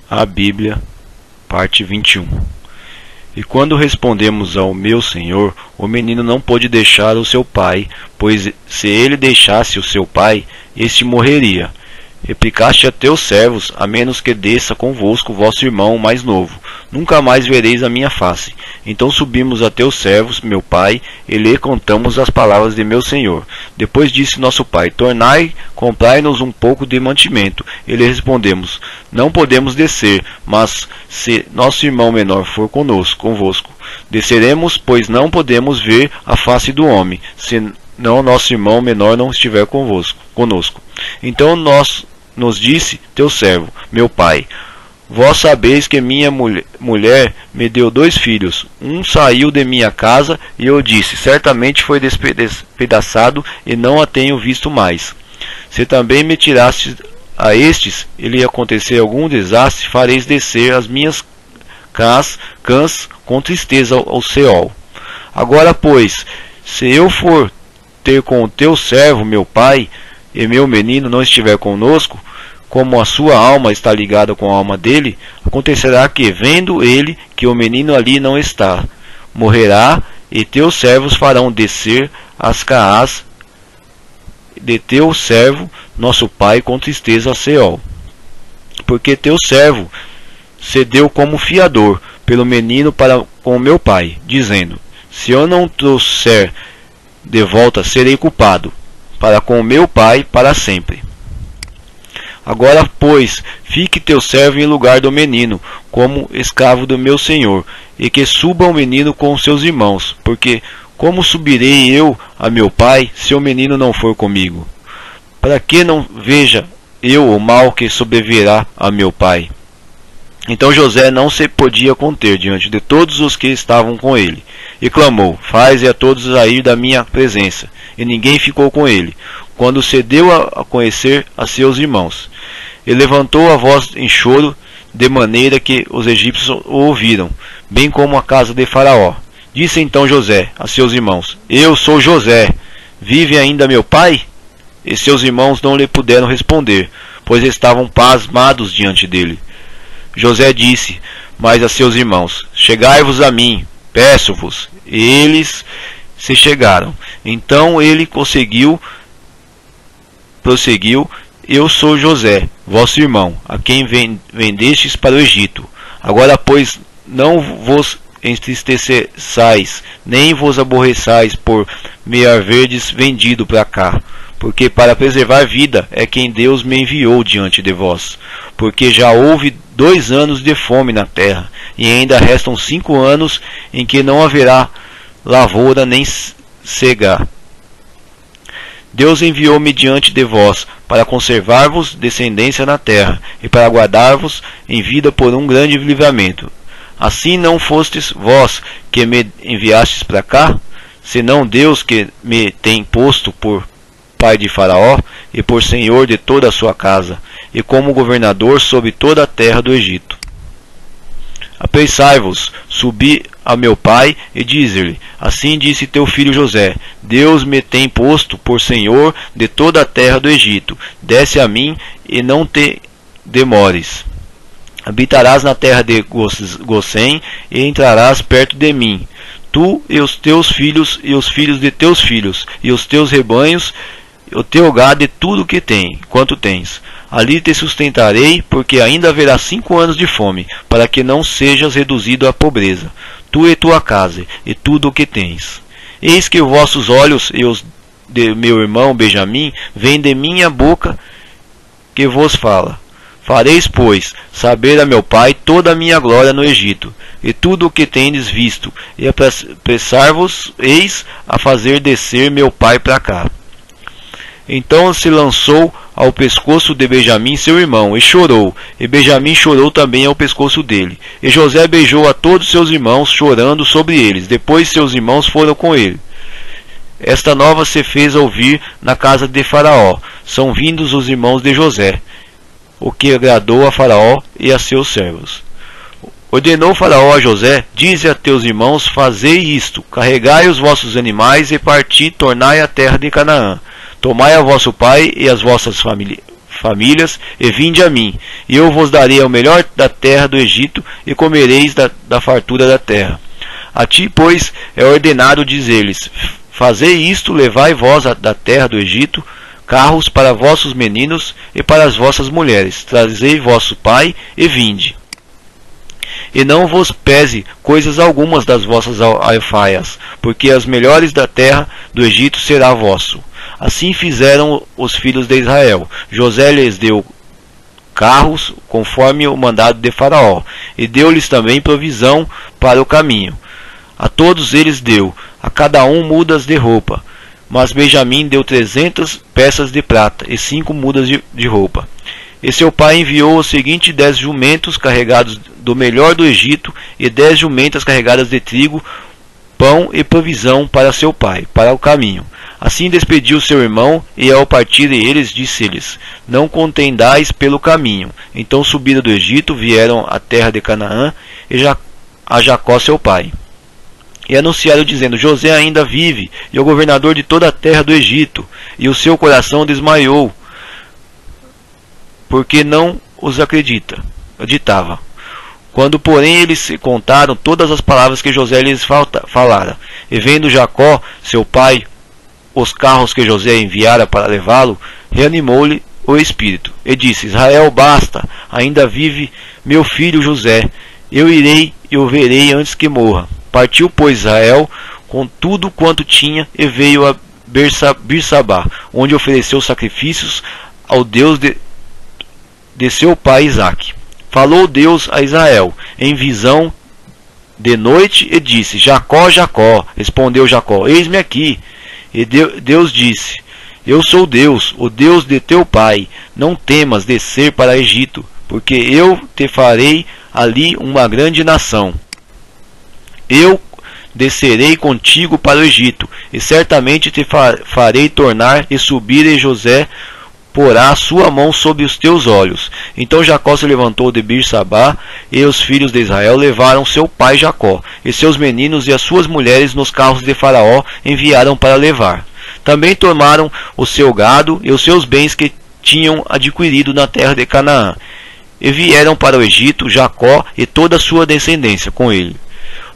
A Bíblia, parte 21. E quando respondemos ao meu Senhor, o menino não pôde deixar o seu pai, pois se ele deixasse o seu pai, este morreria. Replicaste a teus servos, a menos que desça convosco vosso irmão mais novo, nunca mais vereis a minha face. Então subimos a teus servos, meu pai, e lhe contamos as palavras de meu senhor. Depois disse nosso pai: comprai-nos um pouco de mantimento. E lhe respondemos: não podemos descer, mas se nosso irmão menor for convosco, desceremos, pois não podemos ver a face do homem, se não nosso irmão menor não estiver conosco. Então nos disse teu servo, meu pai: vós sabeis que minha mulher me deu 2 filhos. Um saiu de minha casa, e eu disse: certamente foi despedaçado, e não a tenho visto mais. Se também me tiraste a estes, e lhe acontecer algum desastre, fareis descer as minhas cãs com tristeza ao Seol. Agora, pois, se eu for ter com o teu servo, meu pai, e meu menino não estiver conosco, como a sua alma está ligada com a alma dele, acontecerá que, vendo ele que o menino ali não está, morrerá, e teus servos farão descer as caás de teu servo, nosso pai, com tristeza a Seol. Porque teu servo cedeu como fiador pelo menino para com meu pai, dizendo: se eu não trouxer de volta, serei culpado para com meu pai para sempre. Agora, pois, fique teu servo em lugar do menino, como escravo do meu senhor, e que suba o menino com seus irmãos, porque como subirei eu a meu pai, se o menino não for comigo? Para que não veja eu o mal que sobrevirá a meu pai? Então José não se podia conter diante de todos os que estavam com ele, e clamou: faze a todos a ir da minha presença. E ninguém ficou com ele, quando se deu a conhecer a seus irmãos. E levantou a voz em choro, de maneira que os egípcios o ouviram, bem como a casa de Faraó. Disse então José a seus irmãos: eu sou José, vive ainda meu pai? E seus irmãos não lhe puderam responder, pois estavam pasmados diante dele. José disse mais a seus irmãos: chegai-vos a mim, peço-vos. E eles se chegaram. Então ele prosseguiu: eu sou José, vosso irmão, a quem vendestes para o Egito. Agora, pois, não vos entristeçais, nem vos aborreçais por me haverdes vendido para cá, porque para preservar vida é quem Deus me enviou diante de vós. Porque já houve 2 anos de fome na terra, e ainda restam 5 anos em que não haverá lavoura nem cega. Deus enviou-me diante de vós, para conservar-vos descendência na terra, e para guardar-vos em vida por um grande livramento. Assim não fostes vós que me enviastes para cá, senão Deus que me tem posto por pai de Faraó, e por senhor de toda a sua casa, e como governador sobre toda a terra do Egito. Apressai-vos, subi a meu pai, e dize-lhe: assim disse teu filho José: Deus me tem posto por senhor de toda a terra do Egito. Desce a mim, e não te demores. Habitarás na terra de Gósen, e entrarás perto de mim, tu e os teus filhos, e os filhos de teus filhos, e os teus rebanhos, o teu gado e tudo que quanto tens. Ali te sustentarei, porque ainda haverá 5 anos de fome, para que não sejas reduzido à pobreza, tu e tua casa, e tudo o que tens. Eis que vossos olhos e os de meu irmão Benjamim vêm de minha boca que vos fala. Fareis, pois, saber a meu pai toda a minha glória no Egito, e tudo o que tendes visto, e apressar-vos-eis a fazer descer meu pai para cá. Então se lançou ao pescoço de Benjamim seu irmão, e chorou, e Benjamim chorou também ao pescoço dele. E José beijou a todos seus irmãos, chorando sobre eles. Depois seus irmãos foram com ele. Esta nova se fez ouvir na casa de Faraó: são vindos os irmãos de José, o que agradou a Faraó e a seus servos. Ordenou Faraó a José: dize a teus irmãos, fazei isto: carregai os vossos animais e parti, tornai à terra de Canaã. Tomai a vosso pai e as vossas famílias, e vinde a mim, e eu vos darei o melhor da terra do Egito, e comereis da fartura da terra. A ti, pois, é ordenado dizer-lhes: fazei isto, levai vós da terra do Egito carros para vossos meninos e para as vossas mulheres, trazei vosso pai, e vinde. E não vos pese coisas algumas das vossas alfaias, porque as melhores da terra do Egito será vosso. Assim fizeram os filhos de Israel. José lhes deu carros, conforme o mandado de Faraó, e deu-lhes também provisão para o caminho. A todos eles deu, a cada um mudas de roupa. Mas Benjamim deu 300 peças de prata e 5 mudas de roupa. E seu pai enviou o seguinte 10 jumentos carregados do melhor do Egito, e 10 jumentas carregadas de trigo, pão e provisão para seu pai, para o caminho. Assim despediu seu irmão, e ao partirem eles, disse-lhes: não contendais pelo caminho. Então subiram do Egito, vieram à terra de Canaã, e a Jacó seu pai. E anunciaram dizendo: José ainda vive, e é o governador de toda a terra do Egito. E o seu coração desmaiou, porque não os acreditava. Quando, porém, eles se contaram todas as palavras que José lhes falara, e vendo Jacó, seu pai, os carros que José enviara para levá-lo, reanimou-lhe o espírito, e disse: Israel, basta, ainda vive meu filho José, eu irei e o verei antes que morra. Partiu, pois, Israel com tudo quanto tinha, e veio a Bersabá, onde ofereceu sacrifícios ao Deus de seu pai Isaque. Falou Deus a Israel em visão de noite e disse: Jacó, Jacó. Respondeu Jacó: eis-me aqui. E Deus disse: eu sou Deus, o Deus de teu pai. Não temas descer para Egito, porque eu te farei ali uma grande nação. Eu descerei contigo para o Egito, e certamente te farei tornar e subir, e José porá a sua mão sobre os teus olhos. Então Jacó se levantou de Bersabá, e os filhos de Israel levaram seu pai Jacó, e seus meninos e as suas mulheres nos carros de Faraó enviaram para levar. Também tomaram o seu gado e os seus bens que tinham adquirido na terra de Canaã, e vieram para o Egito Jacó e toda a sua descendência com ele,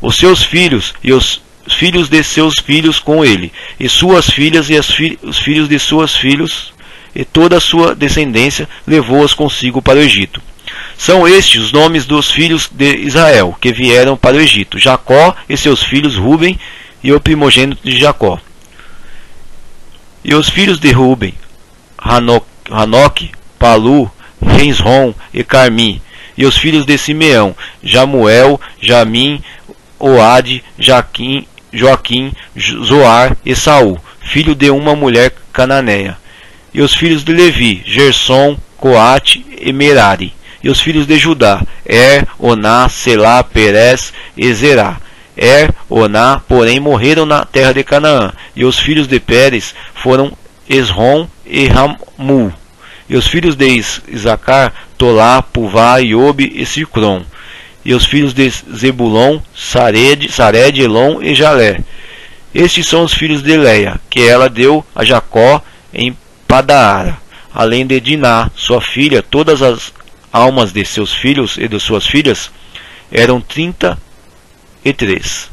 os seus filhos e os filhos de seus filhos com ele, e suas filhas e os filhos de seus filhos, e toda a sua descendência levou-os consigo para o Egito. São estes os nomes dos filhos de Israel, que vieram para o Egito: Jacó e seus filhos Ruben, e o primogênito de Jacó. E os filhos de Ruben: Hanoque, Palu, Hezron e Carmi. E os filhos de Simeão: Jamuel, Jamim, Oade, Joaquim, Zoar e Saul, filho de uma mulher cananeia. E os filhos de Levi: Gersom, Coate e Merari. E os filhos de Judá: Oná, Selá, Perez e Zerá. Oná, porém, morreram na terra de Canaã. E os filhos de Pérez foram Esrom e Ramu. E os filhos de Isacar: Tolá, Puvá, Iobe e Sicrom. E os filhos de Zebulon: Sared, Elon e Jalé. Estes são os filhos de Leia, que ela deu a Jacó em Padaara. Além de Diná, sua filha, todas as almas de seus filhos e de suas filhas eram 33.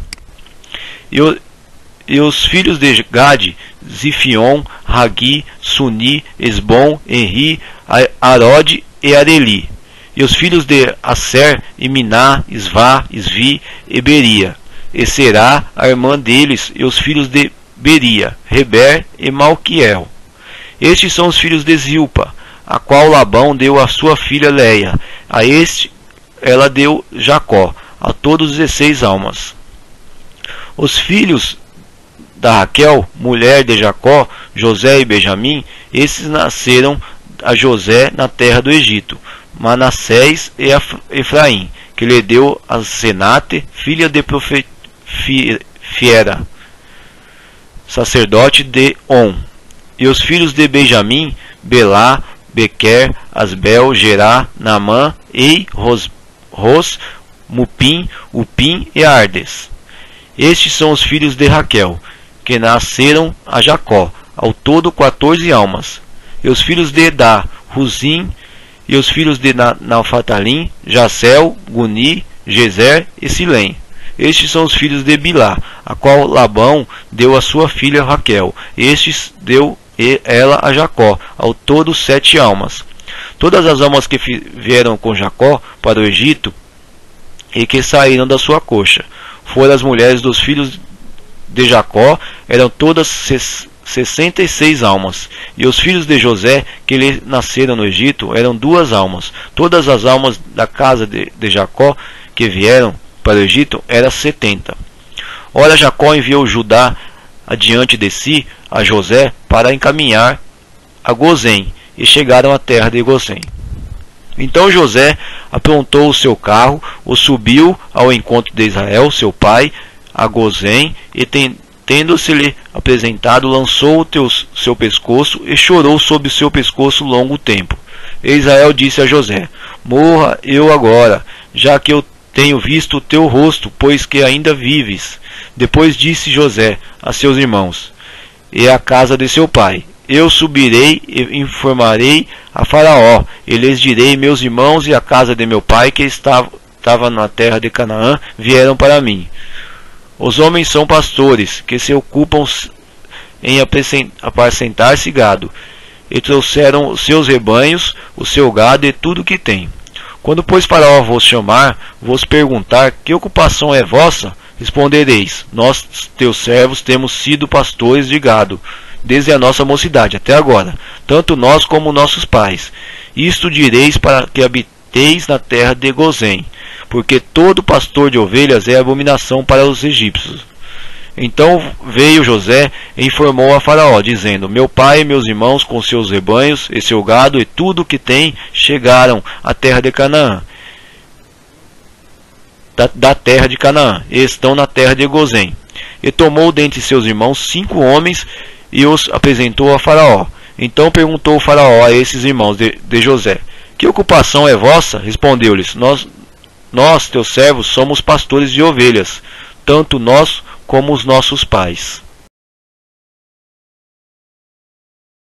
E os filhos de Gade: Zifion, Hagi, Suni, Esbom, Enri, Arode e Areli. E os filhos de Aser: Iminá, Isvá, Isvi e Beria. E Será, a irmã deles, e os filhos de Beria: Reber e Malquiel. Estes são os filhos de Zilpa, a qual Labão deu a sua filha Leia. A este ela deu Jacó, a todos 16 almas. Os filhos da Raquel, mulher de Jacó, José e Benjamim, esses nasceram a José na terra do Egito: Manassés e Efraim, que lhe deu a Senate, filha de Fiera, sacerdote de On. E os filhos de Benjamim: Belá, Bequer, Asbel, Gerá, Naamã, Ei, Ros, Mupim, Upim e Ardes. Estes são os filhos de Raquel, que nasceram a Jacó, ao todo 14 almas. E os filhos de Edá: Huzim, e os filhos de Naftali, Jacel, Guni, Jezer e Silém. Estes são os filhos de Bilá, a qual Labão deu a sua filha Raquel. Estes deu ela a Jacó, ao todo 7 almas. Todas as almas que vieram com Jacó para o Egito e que saíram da sua coxa foram as mulheres dos filhos de Jacó, eram todas 66 almas. E os filhos de José, que lhe nasceram no Egito, eram 2 almas. Todas as almas da casa de Jacó que vieram para o Egito eram 70. Ora, Jacó enviou Judá adiante de si a José para encaminhar a Gozém, e chegaram à terra de Gozém. Então José aprontou o seu carro, o subiu ao encontro de Israel, seu pai, a Gozém, e tendo-se-lhe apresentado, lançou o seu pescoço e chorou sobre o seu pescoço longo tempo. E Israel disse a José: morra eu agora, já que eu tenho visto o teu rosto, pois que ainda vives. Depois disse José a seus irmãos e à casa de seu pai: eu subirei e informarei a Faraó, e lhes direi: meus irmãos e a casa de meu pai, que estava na terra de Canaã, vieram para mim. Os homens são pastores, que se ocupam em apacentar-se gado, e trouxeram os seus rebanhos, o seu gado e tudo o que tem. Quando, pois, Faraó vos chamar, vos perguntar: que ocupação é vossa? Respondereis: nós, teus servos, temos sido pastores de gado, desde a nossa mocidade até agora, tanto nós como nossos pais. Isto direis para que habiteis na terra de Gozém, porque todo pastor de ovelhas é abominação para os egípcios. Então veio José e informou a Faraó, dizendo: meu pai e meus irmãos com seus rebanhos e seu gado e tudo o que tem chegaram à terra de Canaã, da terra de Canaã, e estão na terra de Gozém. E tomou dentre seus irmãos 5 homens e os apresentou a Faraó. Então perguntou o Faraó a esses irmãos de José: que ocupação é vossa? Respondeu-lhes: nós, teus servos, somos pastores de ovelhas, tanto nós como os nossos pais.